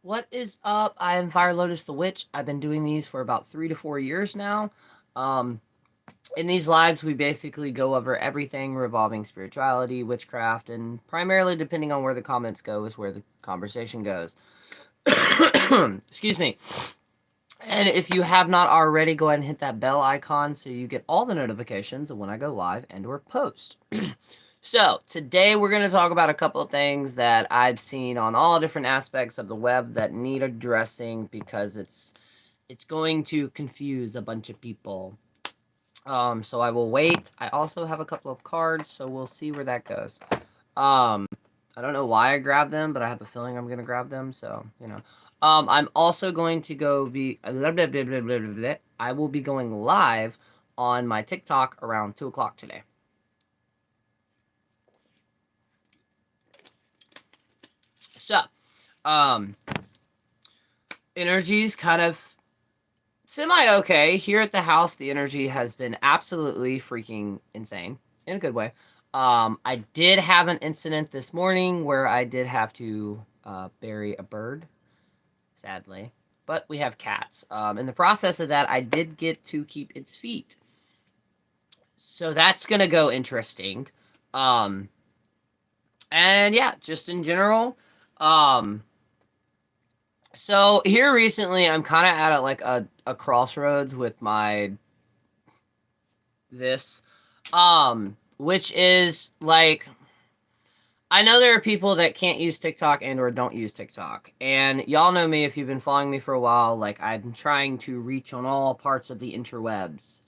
What is up? I am Fire Lotus the Witch. I've been doing these for about 3 to 4 years now. Um, in these lives, we basically go over everything revolving spirituality, witchcraft, and primarily, depending on where the comments go, is where the conversation goes. Excuse me. And if you have not already, go ahead and hit that bell icon so you get all the notifications of when I go live and or post. So, today we're going to talk about a couple of things that I've seen on all different aspects of the web that need addressing because it's going to confuse a bunch of people. So I will wait. I also have a couple of cards, so we'll see where that goes. Um, I don't know why I grabbed them, but I have a feeling I'm going to grab them, so, you know. I'm also going to go be... I will be going live on my TikTok around 2 o'clock today. So, um, energy's kind of semi-okay. Here at the house, the energy has been absolutely freaking insane, in a good way. I did have an incident this morning where I did have to bury a bird, sadly. But we have cats. In the process of that, I did get to keep its feet. So that's going to go interesting. And yeah, just in general. So here recently, I'm kind of at like a crossroads with this, which is like, I know there are people that can't use TikTok and or don't use TikTok, and y'all know me if you've been following me for a while. Like, I'm trying to reach on all parts of the interwebs,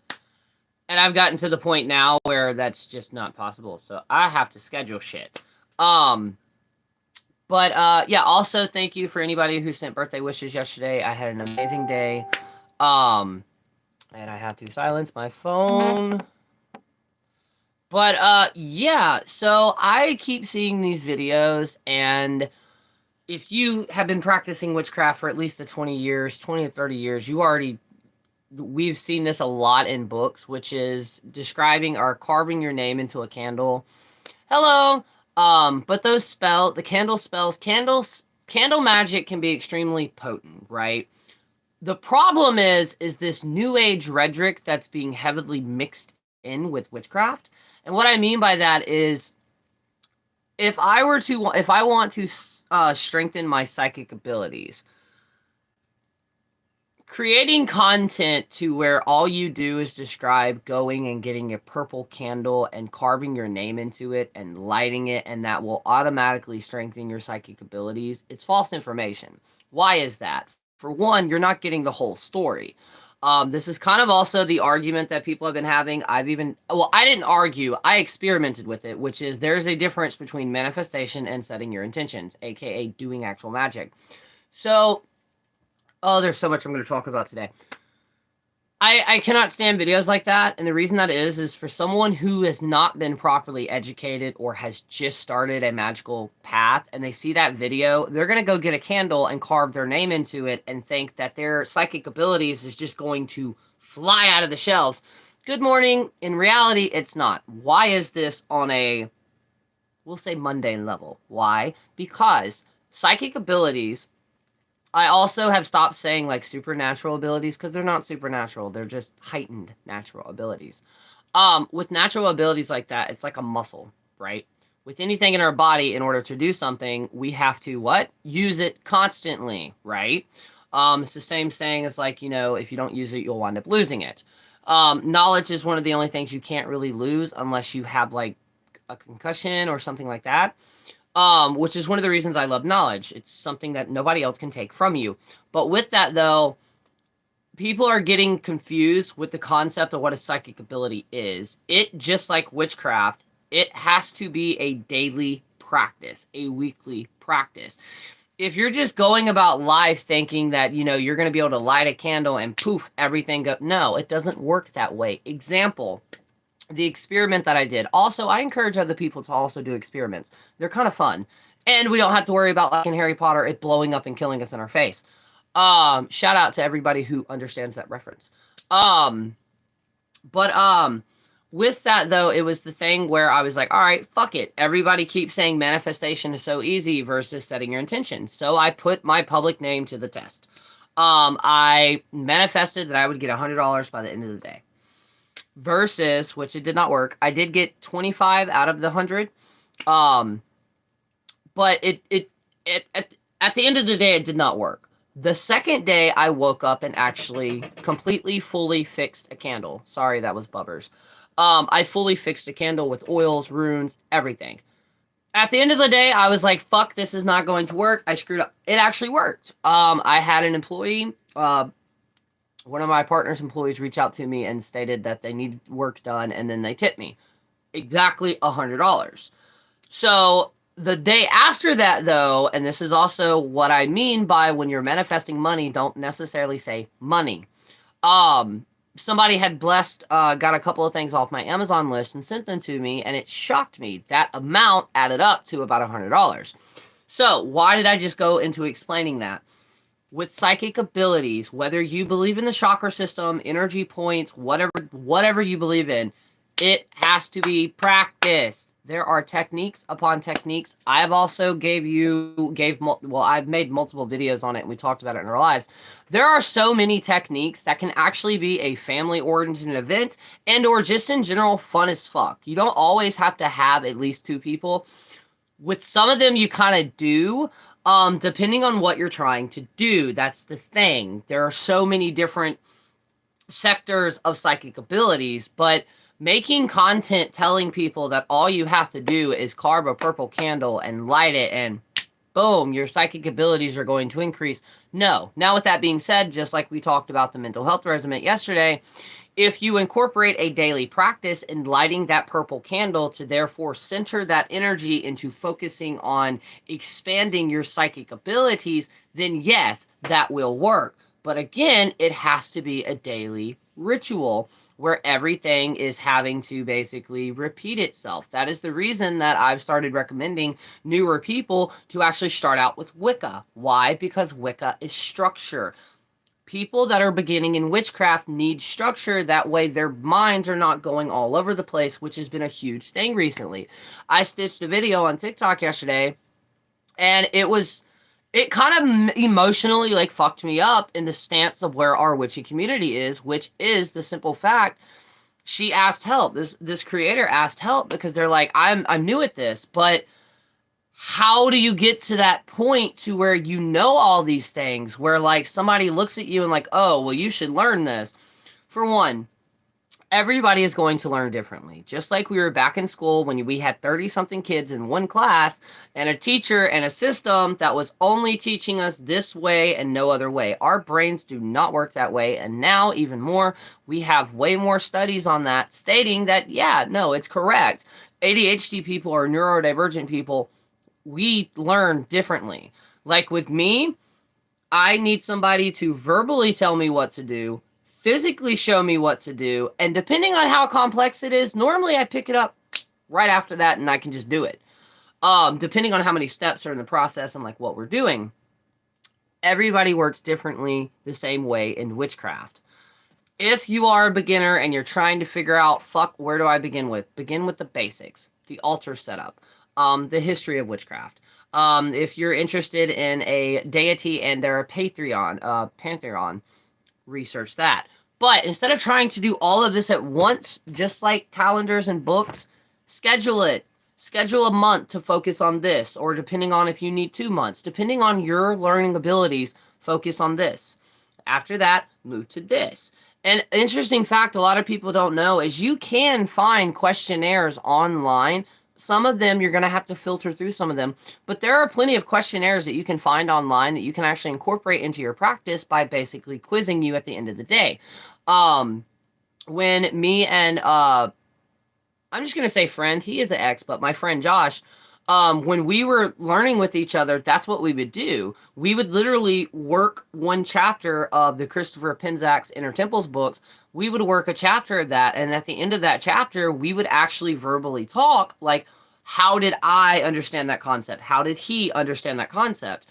and I've gotten to the point now where that's just not possible. So I have to schedule shit. But yeah. Also, thank you for anybody who sent birthday wishes yesterday. I had an amazing day. Um, and I have to silence my phone. But yeah, so I keep seeing these videos, and if you have been practicing witchcraft for at least the 20 years, 20 to 30 years, we've seen this a lot in books, which is describing or carving your name into a candle. Hello. But the candle spells, candle magic can be extremely potent, right? The problem is this new age rhetoric that's being heavily mixed in with witchcraft. And what I mean by that is, if I want to strengthen my psychic abilities, creating content to where all you do is describe going and getting a purple candle and carving your name into it and lighting it, and that will automatically strengthen your psychic abilities, it's false information. Why is that? For one, you're not getting the whole story. This is kind of also the argument that people have been having. I didn't argue, I experimented with it, which is there's a difference between manifestation and setting your intentions, aka doing actual magic. So, oh, there's so much I'm going to talk about today. I cannot stand videos like that, and the reason that is for someone who has not been properly educated or has just started a magical path, and they see that video, they're going to go get a candle and carve their name into it and think that their psychic abilities is just going to fly out of the shelves. Good morning. In reality, it's not. Why is this on a, we'll say, mundane level? Why? Because psychic abilities, I also have stopped saying like supernatural abilities because they're not supernatural. They're just heightened natural abilities. With natural abilities like that, it's like a muscle, right? With anything in our body, in order to do something, we have to what? Use it constantly, right? It's the same saying as like, if you don't use it, you'll wind up losing it. Knowledge is one of the only things you can't really lose unless you have like a concussion or something like that. Which is one of the reasons I love knowledge. It's something that nobody else can take from you. But with that, though, people are getting confused with the concept of what a psychic ability is. It, just like witchcraft, it has to be a daily practice, a weekly practice. If you're just going about life thinking that, you're going to be able to light a candle and poof, everything go. No, it doesn't work that way. Example, the experiment that I did. Also, I encourage other people to also do experiments. They're kind of fun. And we don't have to worry about, like in Harry Potter, it blowing up and killing us in our face. Shout out to everybody who understands that reference. But With that, though, it was the thing where I was like, all right, fuck it. Everybody keeps saying manifestation is so easy versus setting your intention. So I put my public name to the test. I manifested that I would get $100 by the end of the day. Versus, which it did not work. I did get 25 out of the 100. Um, but at the end of the day, it did not work. The second day, I woke up and actually completely, fully fixed a candle. Sorry, that was bubbers. I fully fixed a candle with oils, runes, everything. At the end of the day, I was like, fuck, this is not going to work. I screwed up. It actually worked. I had an employee, one of my partner's employees reach out to me and stated that they need work done, and then they tipped me exactly $100. So the day after that, though, and this is also what I mean by when you're manifesting money, don't necessarily say money. Somebody had got a couple of things off my Amazon list and sent them to me, and it shocked me. That amount added up to about $100. So why did I just go into explaining that? With psychic abilities, whether you believe in the chakra system, energy points, whatever you believe in, it has to be practiced. There are techniques upon techniques. I've also I've made multiple videos on it, and we talked about it in our lives. There are so many techniques that can actually be a family-oriented event and or just in general fun as fuck. You don't always have to have at least 2 people. With some of them, you kind of do, depending on what you're trying to do. That's the thing. There are so many different sectors of psychic abilities, but making content telling people that all you have to do is carve a purple candle and light it and boom, your psychic abilities are going to increase. No. Now, with that being said, just like we talked about the mental health resume yesterday, if you incorporate a daily practice in lighting that purple candle to therefore center that energy into focusing on expanding your psychic abilities, then yes, that will work. But again, it has to be a daily ritual where everything is having to basically repeat itself. That is the reason that I've started recommending newer people to actually start out with Wicca. Why? Because Wicca is structure. People that are beginning in witchcraft need structure. That way their minds are not going all over the place, which has been a huge thing recently. I stitched a video on TikTok yesterday, and it kind of emotionally like fucked me up in the stance of where our witchy community is, which is the simple fact she asked help. This creator asked help because they're like, I'm new at this, but how do you get to that point to where you know all these things, where like somebody looks at you and like, oh, well, you should learn this? For one, everybody is going to learn differently. Just like we were back in school when we had 30 something kids in one class and a teacher and a system that was only teaching us this way and no other way. Our brains do not work that way. And now even more, we have way more studies on that stating that, yeah, no, it's correct. ADHD people or neurodivergent people, we learn differently. Like with me, I need somebody to verbally tell me what to do, physically show me what to do, and depending on how complex it is, normally I pick it up right after that and I can just do it. Depending on how many steps are in the process and like what we're doing. Everybody works differently the same way in witchcraft. If you are a beginner and you're trying to figure out, fuck, where do I begin with? Begin with the basics, the altar setup, the history of witchcraft. If you're interested in a deity and their pantheon, research that. But instead of trying to do all of this at once, just like calendars and books, schedule it. Schedule a month to focus on this, or depending on if you need 2 months, depending on your learning abilities, focus on this. After that, move to this. An interesting fact a lot of people don't know is you can find questionnaires online. Some of them, you're going to have to filter through some of them, but there are plenty of questionnaires that you can find online that you can actually incorporate into your practice by basically quizzing you at the end of the day. When me and, I'm just going to say friend, he is an ex, but my friend Josh, when we were learning with each other, that's what we would do. We would literally work one chapter of the Christopher Penczak's Inner Temples books. We would work a chapter of that, and at the end of that chapter, we would actually verbally talk, like, how did I understand that concept? How did he understand that concept?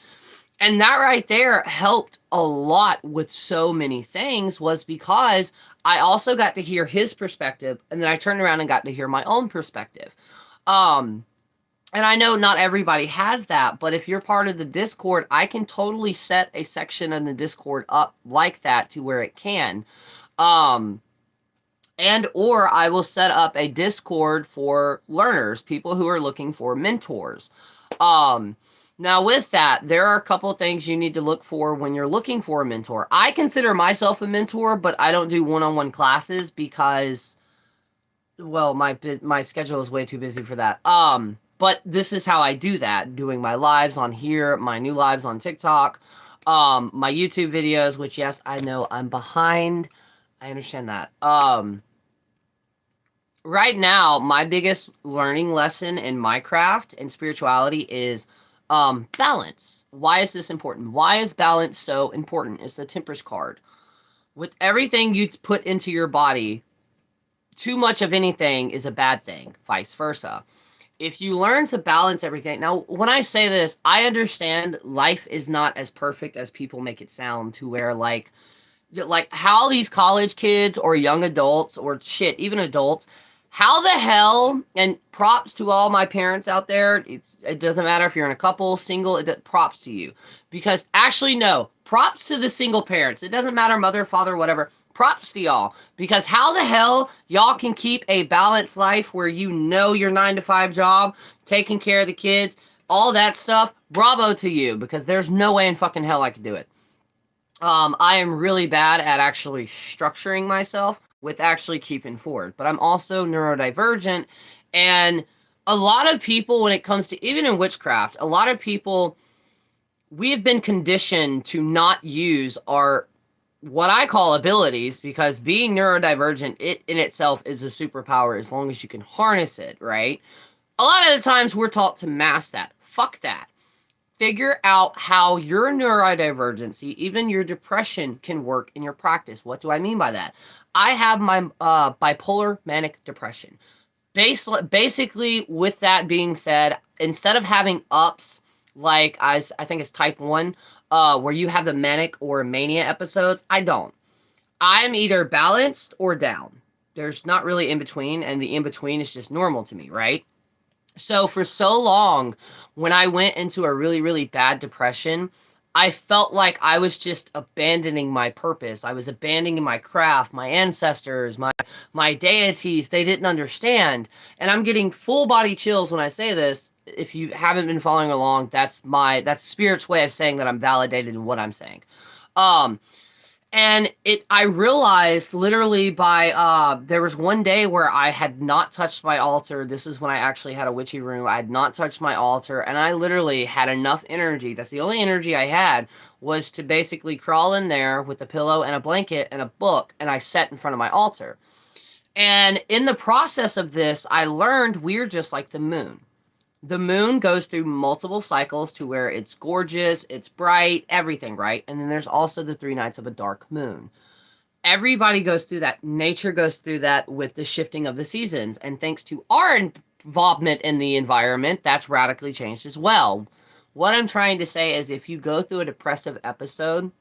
And that right there helped a lot with so many things, was because I also got to hear his perspective, and then I turned around and got to hear my own perspective. Um, and I know not everybody has that, but if you're part of the Discord, I can totally set a section in the Discord up like that to where it can. Um, and or I will set up a Discord for learners, people who are looking for mentors. Um, Now with that, there are a couple of things you need to look for when you're looking for a mentor. I consider myself a mentor, but I don't do one-on-one classes because, well, my schedule is way too busy for that. But this is how I do that, doing my lives on here, my new lives on TikTok, my YouTube videos, which yes, I know I'm behind. I understand that. Right now, my biggest learning lesson in my craft and spirituality is balance. Why is this important? Why is balance so important? It's the Temperance card. With everything you put into your body, too much of anything is a bad thing, vice versa. If you learn to balance everything, now when I say this, I understand life is not as perfect as people make it sound, to where like how these college kids or young adults or shit, even adults, how the hell, and props to all my parents out there, it doesn't matter if you're in a couple, single, props to you. Because actually, no, props to the single parents. It doesn't matter, mother, father, whatever. Props to y'all. Because how the hell y'all can keep a balanced life where you know your 9 to 5 job, taking care of the kids, all that stuff. Bravo to you, because there's no way in fucking hell I could do it. I am really bad at actually structuring myself with actually keeping forward, but I'm also neurodivergent. And a lot of people, when it comes to even in witchcraft, a lot of people, we have been conditioned to not use our what I call abilities, because being neurodivergent, it in itself is a superpower as long as you can harness it, right? A lot of the times we're taught to mask that. Fuck that. Figure out how your neurodivergency, even your depression, can work in your practice. What do I mean by that? I have my bipolar manic depression. Basically, with that being said, instead of having ups like I think it's type 1, where you have the manic or mania episodes, I don't. I'm either balanced or down. There's not really in between, and the in between is just normal to me, right? So for so long, when I went into a really, really bad depression, I felt like I was just abandoning my purpose. I was abandoning my craft, my ancestors, my deities. They didn't understand. And I'm getting full body chills when I say this. If you haven't been following along, that's spirit's way of saying that I'm validated in what I'm saying. Um, and I realized literally by there was one day where I had not touched my altar. This is when I actually had a witchy room. I had not touched my altar, and I literally had enough energy. That's the only energy I had, was to basically crawl in there with a pillow and a blanket and a book, and I sat in front of my altar. And in the process of this, I learned we're just like the moon. The moon goes through multiple cycles to where it's gorgeous, it's bright, everything, right? And then there's also the 3 nights of a dark moon. Everybody goes through that. Nature goes through that with the shifting of the seasons. And thanks to our involvement in the environment, that's radically changed as well. What I'm trying to say is, if you go through a depressive episode,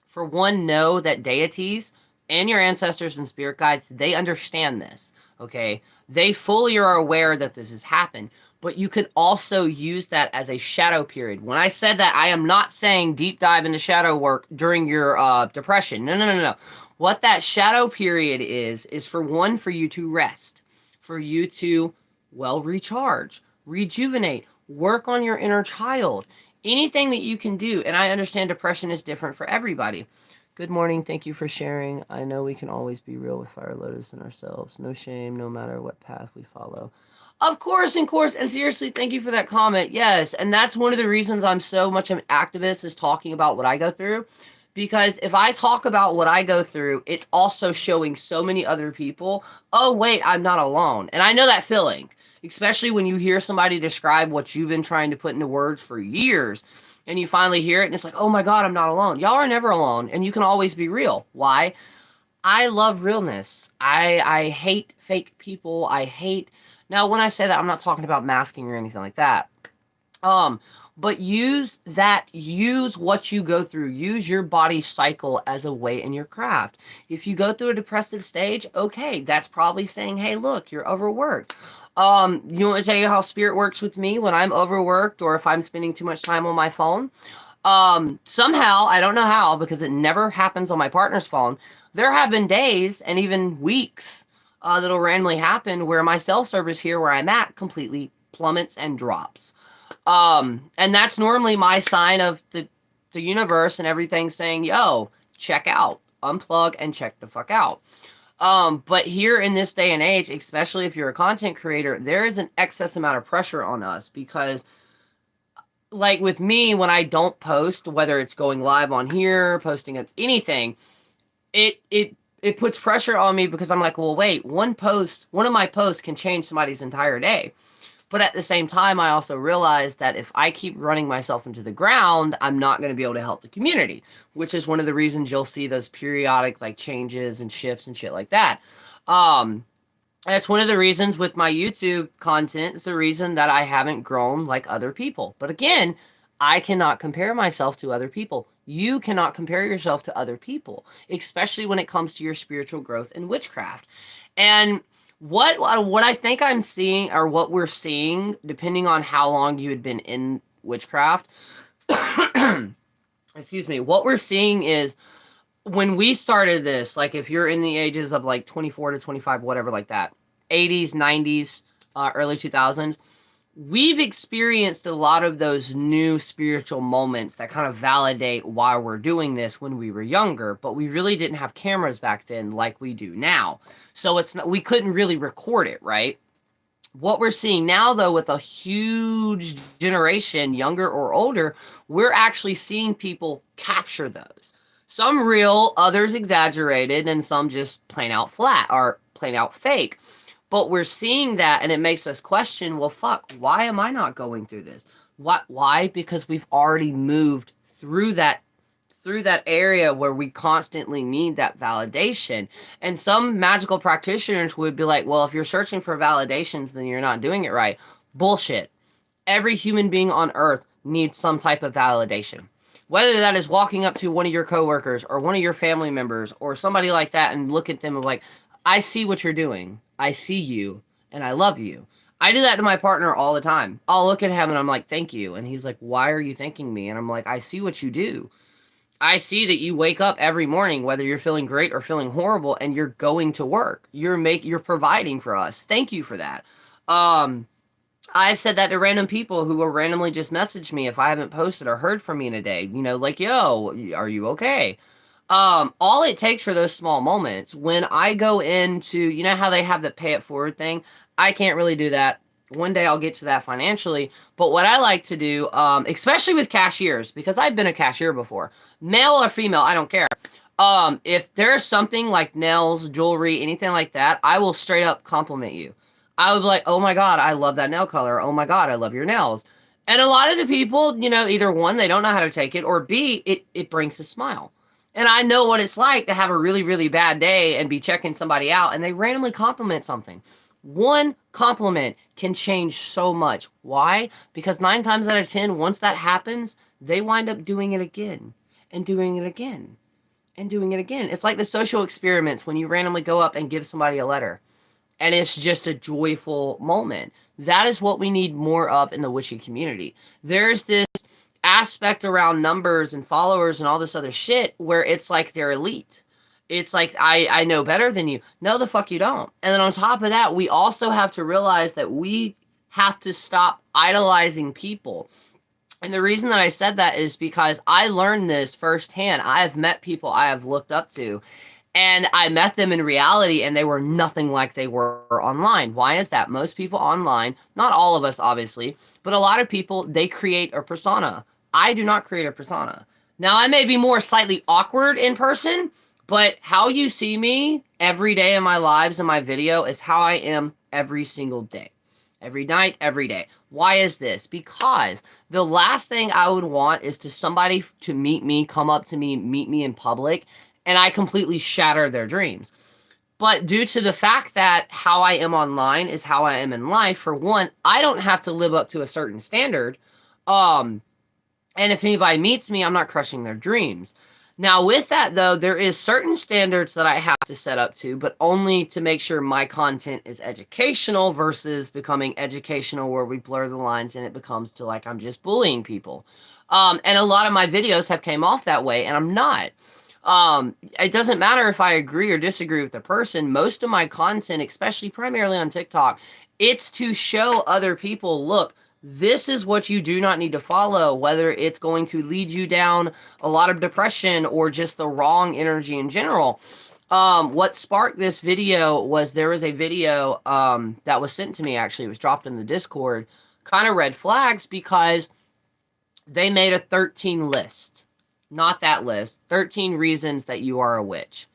for one, know that deities and your ancestors and spirit guides, they understand this, okay? They fully are aware that this has happened, but you can also use that as a shadow period. When I said that, I am not saying deep dive into shadow work during your depression. No, no, no, no. What that shadow period is for one, for you to rest, for you to, well, recharge, rejuvenate, work on your inner child, anything that you can do. And I understand depression is different for everybody. Good morning. Thank you for sharing. I know we can always be real with Fire Lotus and ourselves. No shame, no matter what path we follow. Of course, and seriously, thank you for that comment. Yes, and that's one of the reasons I'm so much an activist, is talking about what I go through. Because if I talk about what I go through, it's also showing so many other people, oh, wait, I'm not alone. And I know that feeling, especially when you hear somebody describe what you've been trying to put into words for years, and you finally hear it, and it's like, oh my God, I'm not alone. Y'all are never alone, and you can always be real. Why? I love realness. I hate fake people. I hate... Now, when I say that, I'm not talking about masking or anything like that. Um, but use what you go through, use your body cycle as a weight in your craft. If you go through a depressive stage, okay, that's probably saying, hey, look, you're overworked. You want to tell you how spirit works with me when I'm overworked or if I'm spending too much time on my phone? Somehow, I don't know how, because it never happens on my partner's phone. There have been days and even weeks that'll randomly happen where my cell service here where I'm at completely plummets and drops. And that's normally my sign of the universe and everything saying, yo, check out, unplug and check the fuck out. But here in this day and age, especially if you're a content creator, there is an excess amount of pressure on us because like with me, when I don't post, whether it's going live on here, posting anything, it puts pressure on me because I'm like, well, wait, one of my posts can change somebody's entire day. But at the same time, I also realize that if I keep running myself into the ground, I'm not going to be able to help the community, which is one of the reasons you'll see those periodic like changes and shifts and shit like that. Um, that's one of the reasons with my YouTube content is the reason that I haven't grown like other people. But again, I cannot compare myself to other people. You cannot compare yourself to other people, especially when it comes to your spiritual growth in witchcraft. And what I think I'm seeing, or what we're seeing, depending on how long you had been in witchcraft, excuse me, what we're seeing is when we started this, like if you're in the ages of like 24 to 25, whatever, like that, 80s, 90s, early 2000s, we've experienced a lot of those new spiritual moments that kind of validate why we're doing this when we were younger, but we really didn't have cameras back then like we do now. So it's not, we couldn't really record it, right? What we're seeing now, though, with a huge generation, younger or older, we're actually seeing people capture those. Some real, others exaggerated, and some just plain out flat or plain out fake. But we're seeing that, and it makes us question, well, fuck, why am I not going through this? What? Why? Because we've already moved through that area where we constantly need that validation. And some magical practitioners would be like, well, if you're searching for validations, then you're not doing it right. Bullshit. Every human being on earth needs some type of validation. Whether that is walking up to one of your coworkers or one of your family members or somebody like that and look at them and like, I see what you're doing. I see you and I love you. I do that to my partner all the time. I'll look at him and I'm like, thank you. And he's like, why are you thanking me? And I'm like, I see what you do. I see that you wake up every morning, whether you're feeling great or feeling horrible, and you're going to work. You're providing for us. Thank you for that. Um, I've said that to random people who will randomly just message me if I haven't posted or heard from me in a day. You know, like, yo, are you okay? All it takes for those small moments. When I go into, you know how they have the pay it forward thing? I can't really do that. One day I'll get to that financially. But what I like to do, especially with cashiers, because I've been a cashier before, male or female, I don't care. If there's something like nails, jewelry, anything like that, I will straight up compliment you. I would be like, oh my God, I love that nail color. Oh my God, I love your nails. And a lot of the people, you know, either one, they don't know how to take it, or B, it brings a smile. And I know what it's like to have a really, really bad day and be checking somebody out and they randomly compliment something. One compliment can change so much. Why? Because 9 times out of 10, once that happens, they wind up doing it again and doing it again and doing it again. It's like the social experiments when you randomly go up and give somebody a letter and it's just a joyful moment. That is what we need more of in the witchy community. There's this aspect around numbers and followers and all this other shit where it's like they're elite. It's like, I know better than you. No, the fuck you don't. And then on top of that, we also have to realize that we have to stop idolizing people. And the reason that I said that is because I learned this firsthand. I have met people I have looked up to, and I met them in reality, and they were nothing like they were online. Why is that? Most people online, not all of us, obviously, but a lot of people, they create a persona. I do not create a persona. Now, I may be more slightly awkward in person, but how you see me every day in my lives and my video is how I am every single day. Every night, every day. Why is this? Because the last thing I would want is to somebody to meet me, come up to me, meet me in public, and I completely shatter their dreams. But due to the fact that how I am online is how I am in life, for one, I don't have to live up to a certain standard. Um, and if anybody meets me, I'm not crushing their dreams. Now, with that, though, there is certain standards that I have to set up to, but only to make sure my content is educational versus becoming educational where we blur the lines and it becomes to like I'm just bullying people. And a lot of my videos have came off that way, and I'm not. It doesn't matter if I agree or disagree with the person. Most of my content, especially primarily on TikTok, it's to show other people, look, this is what you do not need to follow, whether it's going to lead you down a lot of depression or just the wrong energy in general. What sparked this video was there was a video that was sent to me, actually. It was dropped in the Discord, kind of red flags, because they made a 13 list. Not that list. 13 reasons that you are a witch.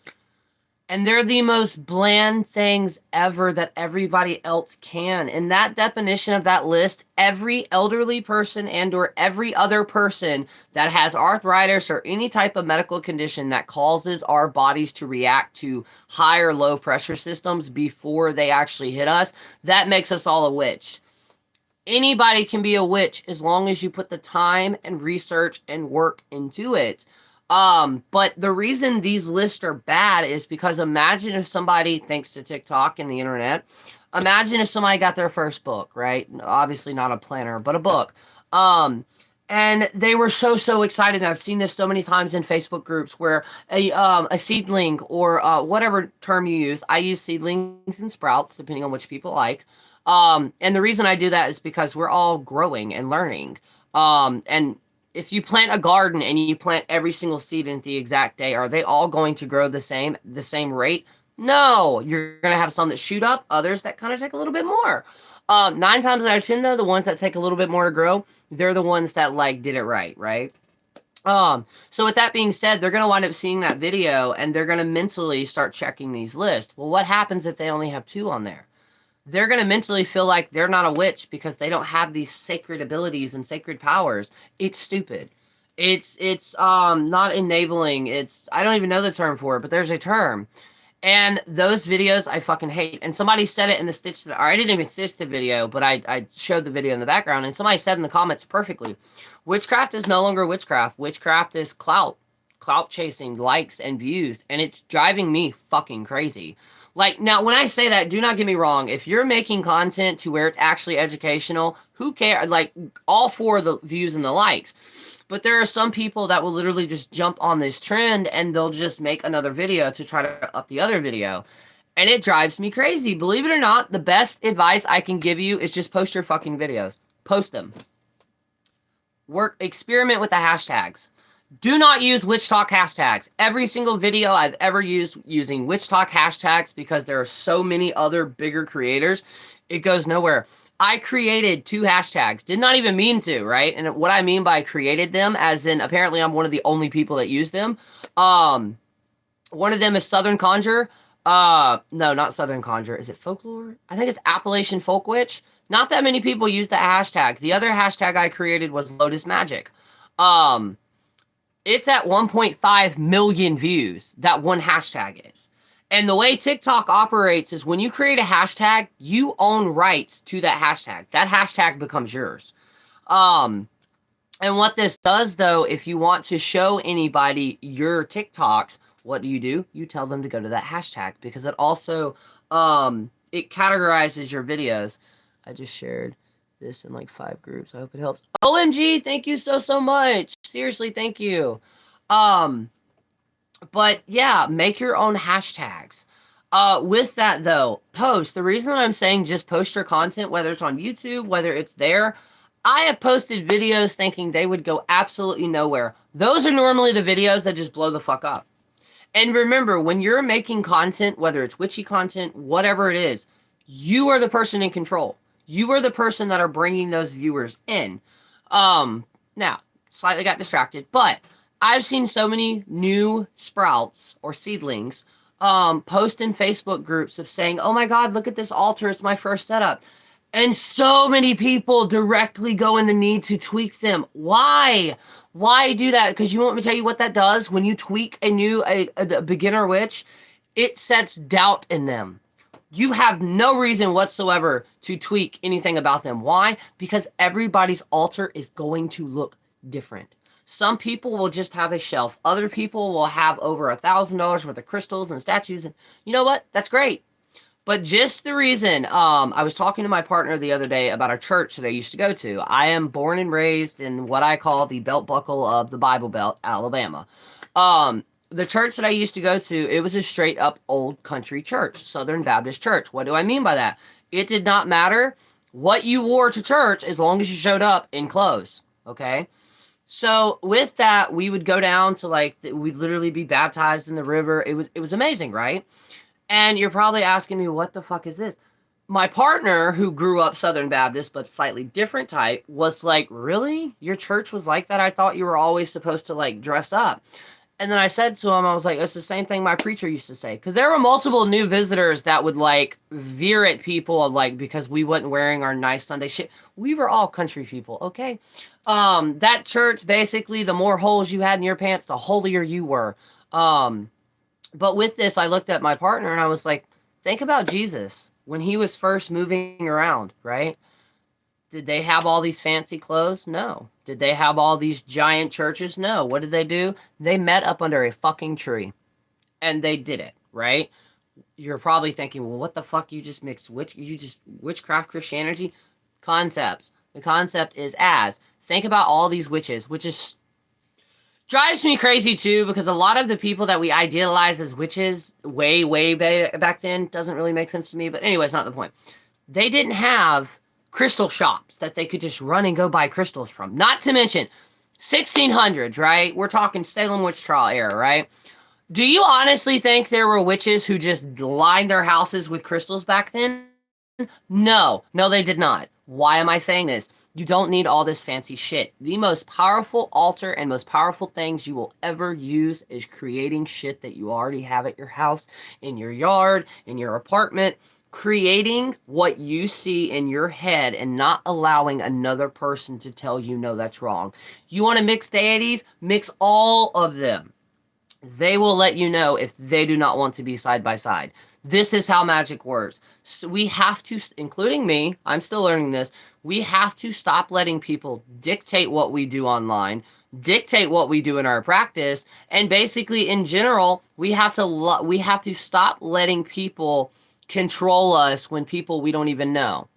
And they're the most bland things ever that everybody else can. In that definition of that list, every elderly person and or every other person that has arthritis or any type of medical condition that causes our bodies to react to high or low pressure systems before they actually hit us, that makes us all a witch. Anybody can be a witch as long as you put the time and research and work into it. But the reason these lists are bad is because imagine if somebody, thanks to TikTok and the internet, imagine if somebody got their first book, right? Obviously not a planner, but a book. And they were so excited. And I've seen this so many times in Facebook groups where a seedling or whatever term you use, I use seedlings and sprouts, depending on which people like. And the reason I do that is because we're all growing and learning. And if you plant a garden and you plant every single seed in the exact day, are they all going to grow the same rate? No, you're going to have some that shoot up, others that kind of take a little bit more. 9 times out of 10, though, the ones that take a little bit more to grow, they're the ones that like did it right? So with that being said, they're going to wind up seeing that video and they're going to mentally start checking these lists. Well, what happens if they only have 2 on there? They're going to mentally feel like they're not a witch because they don't have these sacred abilities and sacred powers. It's stupid. It's not enabling. I don't even know the term for it, but there's a term. And those videos I fucking hate. And somebody said it in the stitch that, or I didn't even stitch the video, but I showed the video in the background, and somebody said in the comments perfectly, witchcraft is no longer witchcraft. Witchcraft is clout chasing, likes and views, and it's driving me fucking crazy. Like, now, when I say that, do not get me wrong. If you're making content to where it's actually educational, who cares? Like, all for the views and the likes. But there are some people that will literally just jump on this trend and they'll just make another video to try to up the other video. And it drives me crazy. Believe it or not, the best advice I can give you is just post your fucking videos. Post them. Experiment with the hashtags. Do not use witch talk hashtags. Every single video I've ever used using witch talk hashtags, because there are so many other bigger creators, it goes nowhere. I created 2 hashtags. Did not even mean to, right? And what I mean by created them, as in apparently I'm one of the only people that use them. One of them is Southern Conjure. No, not Southern Conjure. Is it Folklore? I think it's Appalachian Folk Witch. Not that many people use the hashtag. The other hashtag I created was Lotus Magic. It's at 1.5 million views, that one hashtag is. And the way TikTok operates is when you create a hashtag, you own rights to that hashtag. That hashtag becomes yours. And what this does, though, if you want to show anybody your TikToks, what do? You tell them to go to that hashtag, because it also, it categorizes your videos. I just shared this in like 5 groups. I hope it helps. OMG, thank you so much. Seriously, thank you. But yeah, make your own hashtags. With that though, post. The reason that I'm saying just post your content, whether it's on YouTube, whether it's there, I have posted videos thinking they would go absolutely nowhere. Those are normally the videos that just blow the fuck up. And remember, when you're making content, whether it's witchy content, whatever it is, you are the person in control. You are the person that are bringing those viewers in. Now, slightly got distracted, but I've seen so many new sprouts or seedlings post in Facebook groups of saying, oh my God, look at this altar. It's my first setup. And so many people directly go in the need to tweak them. Why? Why do that? Because you want me to tell you what that does? When you tweak a beginner witch, it sets doubt in them. You have no reason whatsoever to tweak anything about them. Why? Because everybody's altar is going to look different. Some people will just have a shelf. Other people will have over $1,000 worth of crystals and statues. And you know what? That's great. But just the reason, I was talking to my partner the other day about a church that I used to go to. I am born and raised in what I call the belt buckle of the Bible Belt, Alabama. The church that I used to go to, it was a straight up old country church, Southern Baptist church. What do I mean by that? It did not matter what you wore to church as long as you showed up in clothes. Okay. So with that, we would go down to we'd literally be baptized in the river. It was amazing, right? And you're probably asking me, what the fuck is this? My partner, who grew up Southern Baptist, but slightly different type, was like, really? Your church was like that? I thought you were always supposed to like dress up. And then I said to him, I was like, it's the same thing my preacher used to say. Because there were multiple new visitors that would like veer at people of like, because we wasn't wearing our nice Sunday shit. We were all country people, okay? That church, basically, the more holes you had in your pants, the holier you were. But with this, I looked at my partner and I was like, think about Jesus when he was first moving around, right? Did they have all these fancy clothes? No. Did they have all these giant churches? No. What did they do? They met up under a fucking tree and they did it, right? You're probably thinking, well, what the fuck? You just mixed witchcraft Christianity concepts. The concept is think about all these witches, which is drives me crazy too, because a lot of the people that we idealize as witches way back then doesn't really make sense to me. But anyway, it's not the point. They didn't have crystal shops that they could just run and go buy crystals from. Not to mention 1600s, right? We're talking Salem witch trial era, right? Do you honestly think there were witches who just lined their houses with crystals back then? No, they did not. Why am I saying this? You don't need all this fancy shit. The most powerful altar and most powerful things you will ever use is creating shit that you already have at your house, in your yard, in your apartment. Creating what you see in your head and not allowing another person to tell you, no, that's wrong. You want to mix deities? Mix all of them. They will let you know if they do not want to be side by side. This is how magic works. So we have to, including me, I'm still learning this, we have to stop letting people dictate what we do online, dictate what we do in our practice, and basically in general, we have to stop letting people control us when people we don't even know.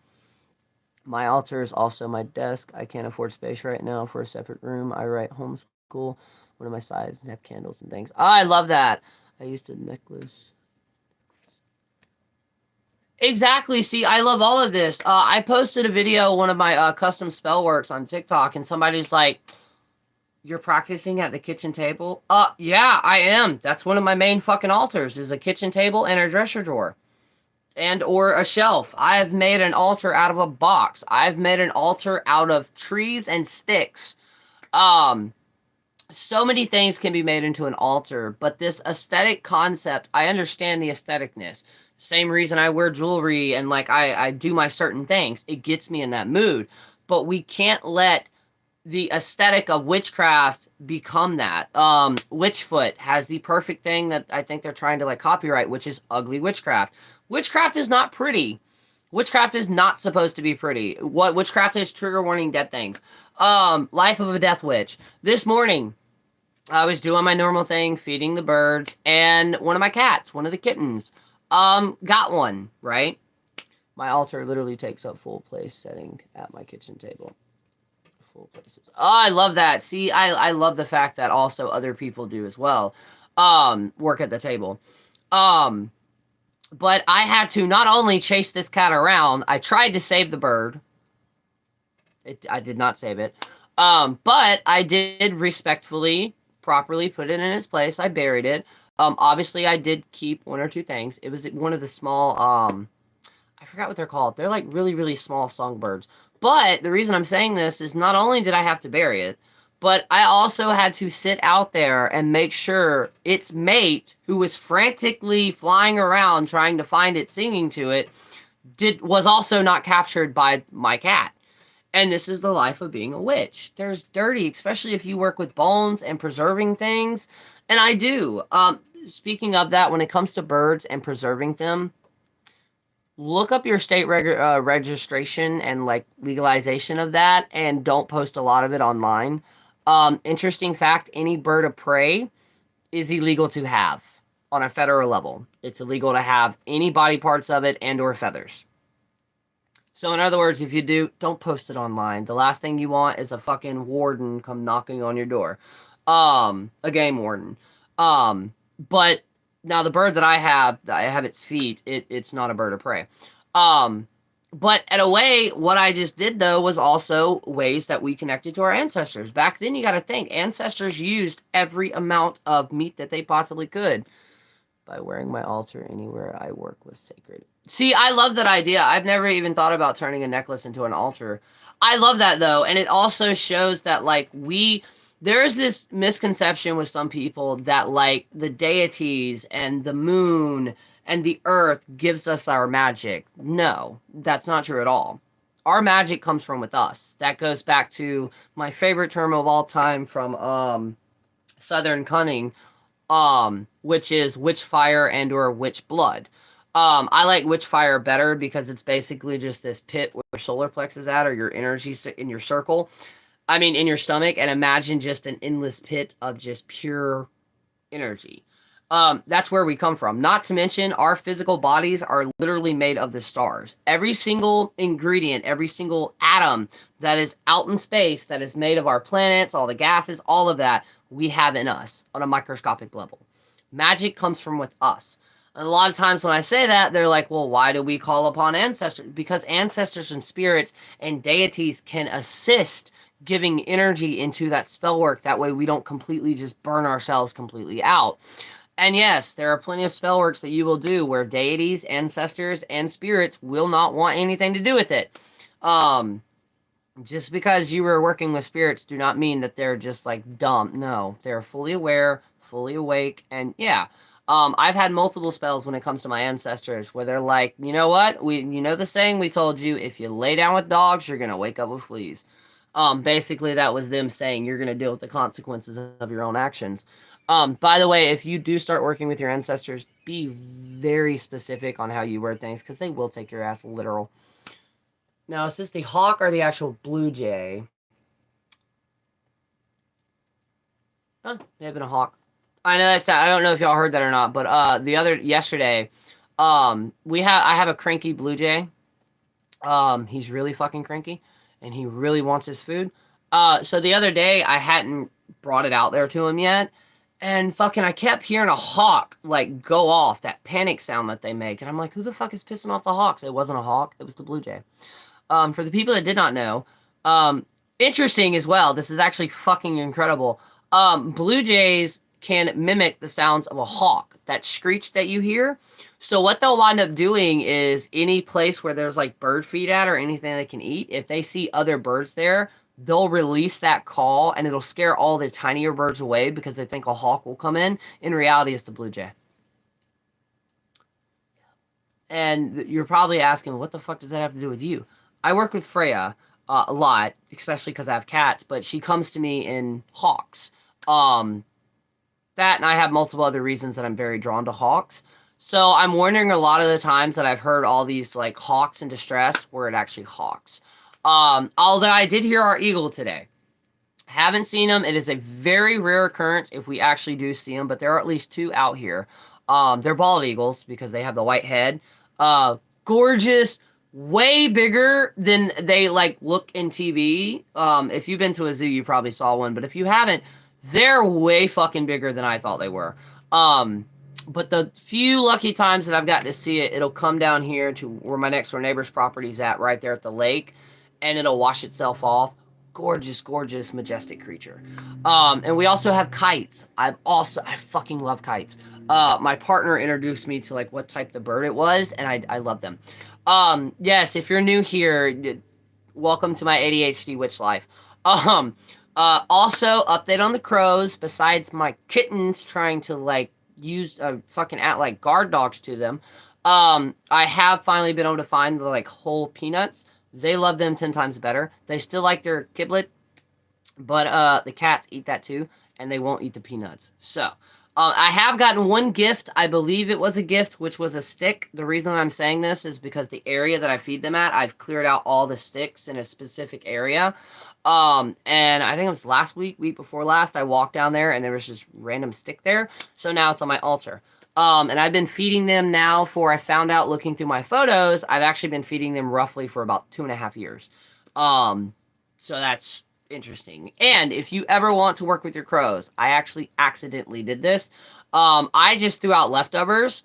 My altar is also my desk. I can't afford space right now for a separate room. I write homeschool. One of my sides have candles and things. Oh, I love that. I used a necklace. Exactly. See, I love all of this. I posted a video, one of my custom spell works on TikTok, and somebody's like, you're practicing at the kitchen table? Yeah, I am. That's one of my main fucking altars is a kitchen table and a dresser drawer. And or a shelf. I've made an altar out of a box. I've made an altar out of trees and sticks. So many things can be made into an altar, but this aesthetic concept, I understand the aestheticness. Same reason I wear jewelry and like I do my certain things. It gets me in that mood. But we can't let the aesthetic of witchcraft become that. Witchfoot has the perfect thing that I think they're trying to like copyright, which is ugly witchcraft. Witchcraft is not pretty. Witchcraft is not supposed to be pretty. What witchcraft is, trigger warning, dead things. Life of a Death Witch. This morning, I was doing my normal thing, feeding the birds, and one of my cats, one of the kittens, got one, right? My altar literally takes up full place setting at my kitchen table. Full places. Oh, I love that. See, I love the fact that also other people do as well. Work at the table. But I had to not only chase this cat around, I tried to save the bird. I did not save it. But I did respectfully, properly put it in its place. I buried it. Obviously I did keep one or two things. It was one of the small, I forgot what they're called. They're like really, really small songbirds. But the reason I'm saying this is not only did I have to bury it, but I also had to sit out there and make sure its mate, who was frantically flying around trying to find it, singing to it, was also not captured by my cat. And this is the life of being a witch. There's dirty, especially if you work with bones and preserving things. And I do. Speaking of that, when it comes to birds and preserving them, look up your state registration and like legalization of that, and don't post a lot of it online. Interesting fact: any bird of prey is illegal to have on a federal level. It's illegal to have any body parts of it and or feathers. So in other words, if you do, don't post it online. The last thing you want is a fucking warden come knocking on your door. A game warden. But now the bird that I have its feet, it's not a bird of prey. Um, but in a way, what I just did though was also ways that we connected to our ancestors. Back then, you got to think ancestors used every amount of meat that they possibly could. By wearing my altar anywhere I work was sacred. See, I love that idea. I've never even thought about turning a necklace into an altar. I love that though, and it also shows that like there's this misconception with some people that like the deities and the moon and the earth gives us our magic. No, that's not true at all. Our magic comes from with us. That goes back to my favorite term of all time from Southern Cunning, which is witch fire and or witch blood. I like witch fire better because it's basically just this pit where your solar plex is at, or your energy in your circle. I mean, in your stomach, and imagine just an endless pit of just pure energy. That's where we come from. Not to mention, our physical bodies are literally made of the stars. Every single ingredient, every single atom that is out in space, that is made of our planets, all the gases, all of that, we have in us on a microscopic level. Magic comes from with us. And a lot of times when I say that, they're like, well, why do we call upon ancestors? Because ancestors and spirits and deities can assist giving energy into that spell work. That way we don't completely just burn ourselves completely out. And yes, there are plenty of spell works that you will do where deities, ancestors, and spirits will not want anything to do with it. Um, just because you were working with spirits do not mean that they're just like dumb. No, they're fully aware, fully awake, and yeah. I've had multiple spells when it comes to my ancestors where they're like, you know what? You know the saying we told you, if you lay down with dogs, you're gonna wake up with fleas. Basically that was them saying you're gonna deal with the consequences of your own actions. By the way, if you do start working with your ancestors, be very specific on how you word things because they will take your ass literal. Now, is this the hawk or the actual blue jay? Huh, may have been a hawk. I know that's. I don't know if y'all heard that or not, but the other yesterday, I have a cranky blue jay. He's really fucking cranky, and he really wants his food. So the other day I hadn't brought it out there to him yet, and fucking I kept hearing a hawk like go off, that panic sound that they make, and I'm like, who the fuck is pissing off the hawks? It wasn't a hawk, it was the blue jay. For the people that did not know, um, interesting as well. This is actually fucking incredible. Blue jays can mimic the sounds of a hawk. That screech that you hear. So what they'll wind up doing is any place where there's like bird feed at or anything they can eat, if they see other birds there, they'll release that call and it'll scare all the tinier birds away because they think a hawk will come in. In reality, it's the blue jay. And you're probably asking, what the fuck does that have to do with you? I work with Freya a lot, especially because I have cats, but she comes to me in hawks. Um, that and I have multiple other reasons that I'm very drawn to hawks. So I'm wondering a lot of the times that I've heard all these like hawks in distress were it actually hawks. Although I did hear our eagle today. Haven't seen them. It is a very rare occurrence if we actually do see them, but there are at least two out here. They're bald eagles because they have the white head. Gorgeous, way bigger than they like look in TV. If you've been to a zoo, you probably saw one, but if you haven't, they're way fucking bigger than I thought they were. But the few lucky times that I've gotten to see it, it'll come down here to where my next door neighbor's property is at, right there at the lake, and it'll wash itself off. Gorgeous, gorgeous, majestic creature. And we also have kites. I fucking love kites. My partner introduced me to like what type the bird it was, and I love them. Yes, if you're new here, welcome to my ADHD witch life. Um, also update on the crows. Besides my kittens trying to like use fucking act like guard dogs to them, I have finally been able to find the like whole peanuts. They love them 10 times better. They still like their kiblet, but the cats eat that too, and they won't eat the peanuts. So, I have gotten one gift. I believe it was a gift, which was a stick. The reason I'm saying this is because the area that I feed them at, I've cleared out all the sticks in a specific area. And I think it was last week, week before last, I walked down there and there was just random stick there. So now it's on my altar. And I've been feeding them now for, I found out looking through my photos, I've actually been feeding them roughly for about 2.5 years. So that's interesting. And if you ever want to work with your crows, I actually accidentally did this. I just threw out leftovers.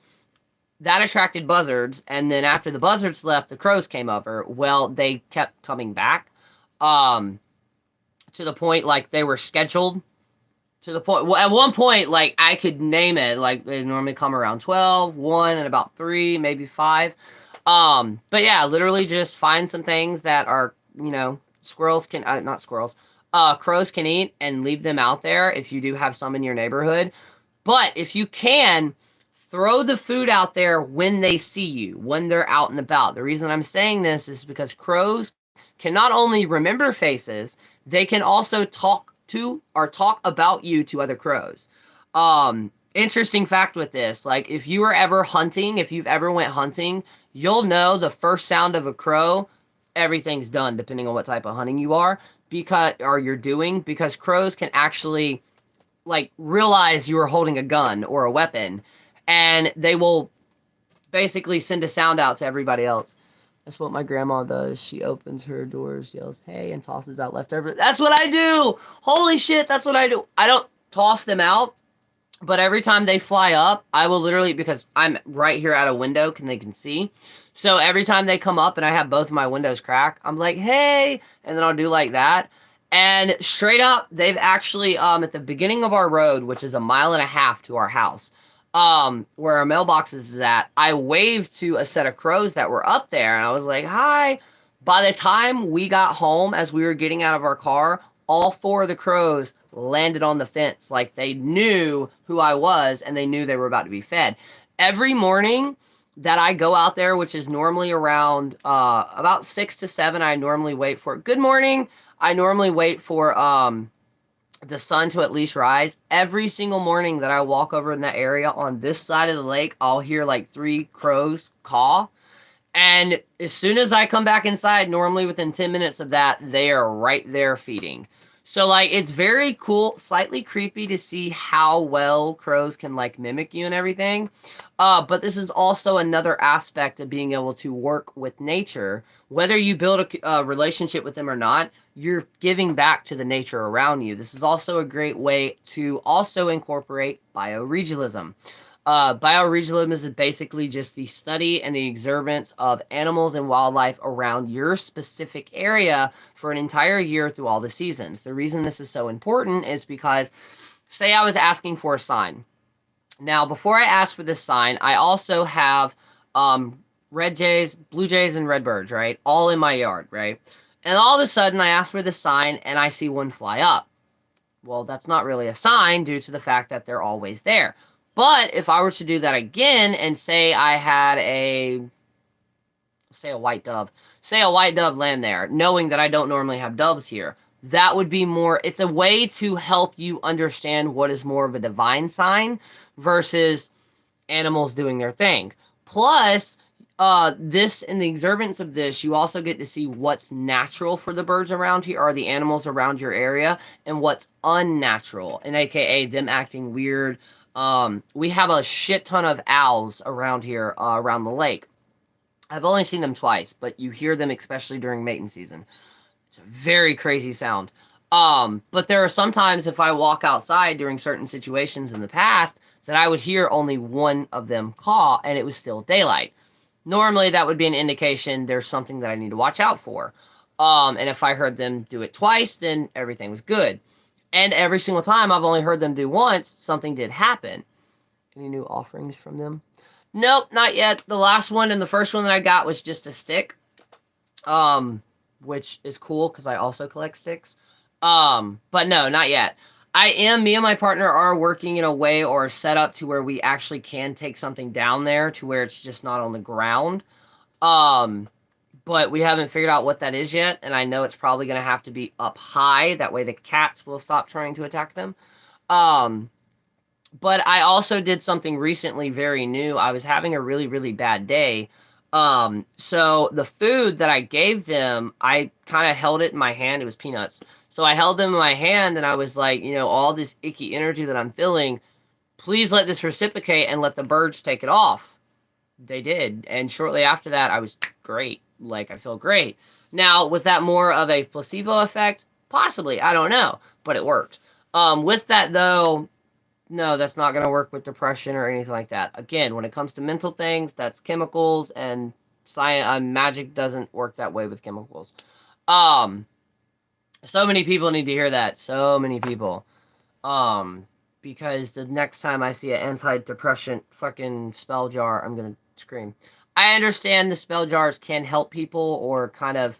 That attracted buzzards, and then after the buzzards left, the crows came over. Well, they kept coming back. To the point like they were scheduled to the point, well, at one point, like I could name it, like they normally come around 12, 1, and about 3, maybe 5. But yeah, literally just find some things that are, squirrels can, not squirrels, crows can eat, and leave them out there if you do have some in your neighborhood. But if you can, throw the food out there when they see you, when they're out and about. The reason I'm saying this is because crows can not only remember faces, they can also talk to or talk about you to other crows. Interesting fact with this, like if you were ever hunting, if you've ever went hunting, you'll know the first sound of a crow, everything's done depending on what type of hunting you are because or you're doing, because crows can actually like realize you are holding a gun or a weapon, and they will basically send a sound out to everybody else. That's what my grandma does. She opens her doors, yells, "Hey," and tosses out leftovers. That's what I do. Holy shit, that's what I do. I don't toss them out, but every time they fly up, I will literally, because I'm right here at a window, they can see. So every time they come up and I have both of my windows cracked, I'm like, "Hey," and then I'll do like that. And straight up, they've actually, at the beginning of our road, which is 1.5 miles to our house, where our mailbox is at, I waved to a set of crows that were up there, and I was like, "Hi." By the time we got home, as we were getting out of our car, all 4 of the crows landed on the fence. Like they knew who I was and they knew they were about to be fed. Every morning that I go out there, which is normally around about 6 to 7, I normally wait for good morning. I normally wait for the sun to at least rise. Every single morning that I walk over in that area on this side of the lake, I'll hear like 3 crows caw. And as soon as I come back inside, normally within 10 minutes of that, they are right there feeding. So, like, it's very cool, slightly creepy to see how well crows can, like, mimic you and everything. But this is also another aspect of being able to work with nature. Whether you build a relationship with them or not, you're giving back to the nature around you. This is also a great way to also incorporate bioregalism. Bioregalism is basically just the study and the observance of animals and wildlife around your specific area for an entire year through all the seasons. The reason this is so important is because, say I was asking for a sign. Now, before I ask for this sign, I also have red jays, blue jays, and red birds, right? All in my yard, right? And all of a sudden, I ask for this sign and I see one fly up. Well, that's not really a sign due to the fact that they're always there. But if I were to do that again and say I had say a white dove land there, knowing that I don't normally have doves here, that would be more, it's a way to help you understand what is more of a divine sign versus animals doing their thing. Plus, this, in the observance of this, you also get to see what's natural for the birds around here or the animals around your area and what's unnatural, and aka them acting weird. We have a shit ton of owls around here, around the lake. I've only seen them twice, but you hear them especially during mating season. It's a very crazy sound. But there are sometimes if I walk outside during certain situations in the past that I would hear only one of them caw and it was still daylight. Normally that would be an indication there's something that I need to watch out for. And if I heard them do it twice, then everything was good. And every single time I've only heard them do once, something did happen. Any new offerings from them? Nope, not yet. The last one and the first one that I got was just a stick. Which is cool because I also collect sticks. But no, not yet. Me and my partner are working in a way or set up to where we actually can take something down there to where it's just not on the ground. But we haven't figured out what that is yet, and I know it's probably going to have to be up high. That way the cats will stop trying to attack them. But I also did something recently very new. I was having a really, really bad day. So the food that I gave them, I kind of held it in my hand. It was peanuts. So I held them in my hand and I was like, you know, all this icky energy that I'm feeling, please let this reciprocate and let the birds take it off. They did. And shortly after that, I was great. Like, I feel great. Now, was that more of a placebo effect? Possibly. I don't know. But it worked. With that, though, no, that's not going to work with depression or anything like that. Again, when it comes to mental things, that's chemicals, and science, magic doesn't work that way with chemicals. Um, so many people need to hear that. So many people. Because the next time I see an antidepressant fucking spell jar, I'm gonna scream. I understand the spell jars can help people or kind of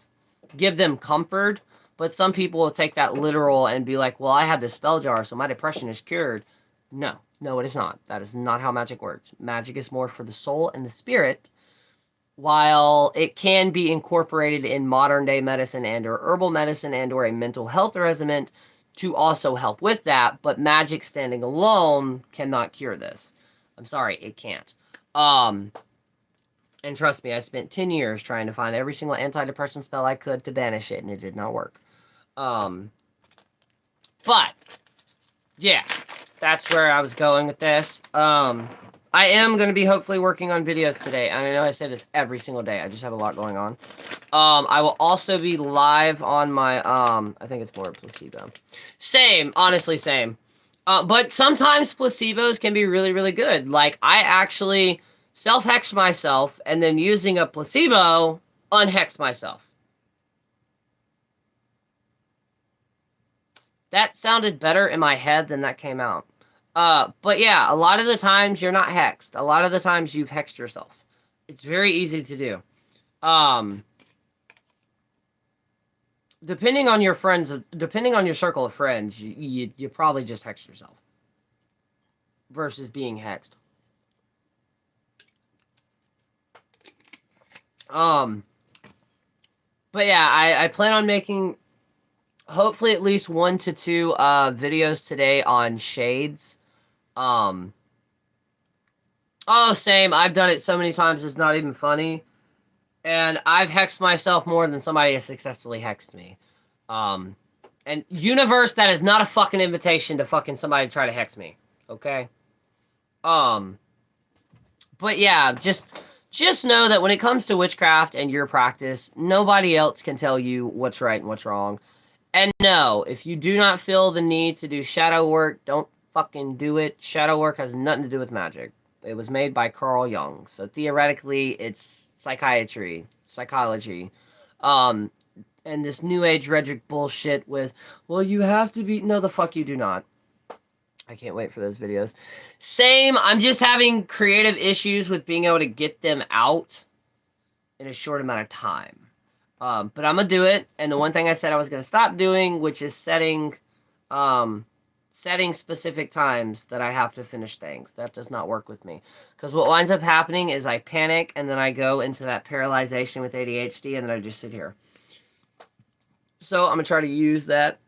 give them comfort, but some people will take that literal and be like, well, I have this spell jar, so my depression is cured. No, no, it is not. That is not how magic works. Magic is more for the soul and the spirit, while it can be incorporated in modern day medicine and or herbal medicine and or a mental health regimen to also help with that, but magic standing alone cannot cure this. I'm sorry, it can't. And trust me, I spent 10 years trying to find every single antidepressant spell I could to banish it, and it did not work. But yeah, that's where I was going with this. I am going to be hopefully working on videos today. And I know I say this every single day. I just have a lot going on. I will also be live on my, I think it's more placebo. Same, honestly, same. But sometimes placebos can be really, really good. Like, I actually self-hex myself and then using a placebo, unhex myself. That sounded better in my head than that came out. But yeah, a lot of the times you're not hexed. A lot of the times you've hexed yourself. It's very easy to do. Depending on your friends, depending on your circle of friends, you probably just hex yourself versus being hexed. But yeah, I plan on making hopefully at least 1 to 2 videos today on shades. Oh, same. I've done it so many times it's not even funny. And I've hexed myself more than somebody has successfully hexed me. And universe, that is not a fucking invitation to fucking somebody try to hex me. Okay? But yeah, just know that when it comes to witchcraft and your practice, nobody else can tell you what's right and what's wrong. And no, if you do not feel the need to do shadow work, don't fucking do it. Shadow work has nothing to do with magic. It was made by Carl Jung. So theoretically, it's psychology. Um, and this new age rhetoric bullshit with, well, you have to be, no, the fuck you do not. I can't wait for those videos. Same, I'm just having creative issues with being able to get them out in a short amount of time. But I'm gonna do it. And the one thing I said I was gonna stop doing, which is setting specific times that I have to finish things. That does not work with me. Because what winds up happening is I panic and then I go into that paralyzation with ADHD and then I just sit here. So I'm gonna try to use that.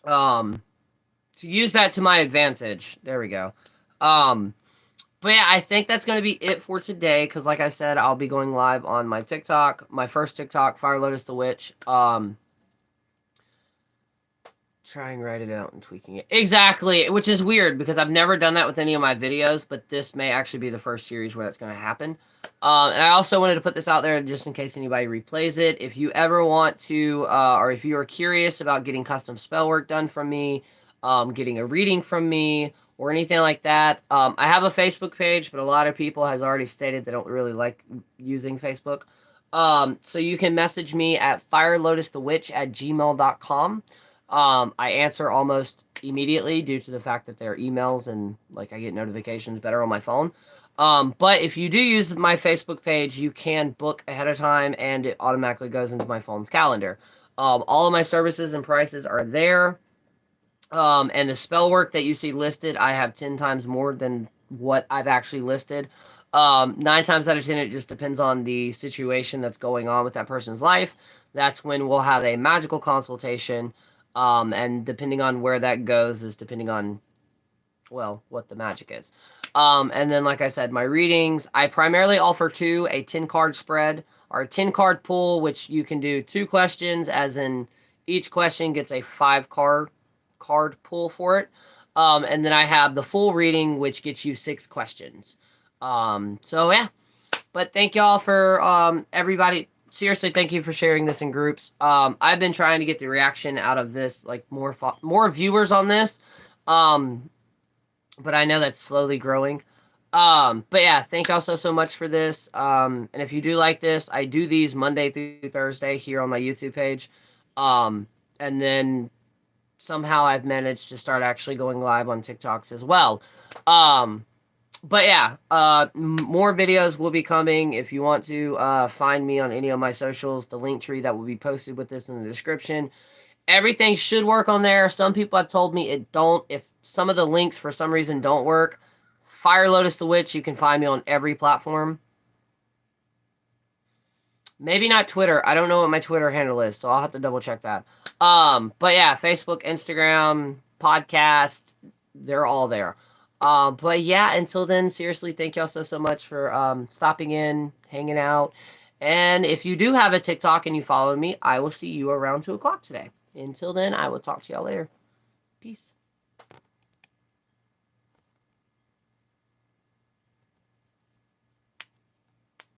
To use that to my advantage. There we go. But yeah, I think that's going to be it for today, because like I said, I'll be going live on my TikTok, my first TikTok, Fire Lotus the Witch. Try and write it out and tweaking it. Exactly, which is weird, because I've never done that with any of my videos, but this may actually be the first series where that's going to happen. And I also wanted to put this out there just in case anybody replays it. If you ever want to, or if you are curious about getting custom spell work done from me, getting a reading from me, or anything like that, I have a Facebook page, but a lot of people has already stated they don't really like using Facebook. So you can message me at firelotusthewitch@gmail.com. I answer almost immediately due to the fact that they're emails and like I get notifications better on my phone. But if you do use my Facebook page, you can book ahead of time and it automatically goes into my phone's calendar. All of my services and prices are there. And the spell work that you see listed, I have 10 times more than what I've actually listed. 9 times out of 10, it just depends on the situation that's going on with that person's life. That's when we'll have a magical consultation. And depending on where that goes is depending on well, what the magic is. And then, like I said, my readings, I primarily offer two, a 10-card spread or a 10-card pool, which you can do 2 questions, as in each question gets a 5-card pool for it. And then I have the full reading, which gets you 6 questions. So yeah, but thank y'all for everybody. Seriously, thank you for sharing this in groups. I've been trying to get the reaction out of this, like more viewers on this. Um, but I know that's slowly growing. But yeah, thank y'all so much for this. And if you do like this, I do these Monday through Thursday here on my YouTube page. And then somehow I've managed to start actually going live on TikToks as well. But yeah, more videos will be coming. If you want to find me on any of my socials, the link tree that will be posted with this in the description. Everything should work on there. Some people have told me it don't. If some of the links for some reason don't work, Fire Lotus the Witch, you can find me on every platform. Maybe not Twitter. I don't know what my Twitter handle is, so I'll have to double check that. But yeah, Facebook, Instagram, podcast, they're all there. But yeah, until then, seriously, thank y'all so much for stopping in, hanging out. And if you do have a TikTok and you follow me, I will see you around 2 o'clock today. Until then, I will talk to y'all later. Peace.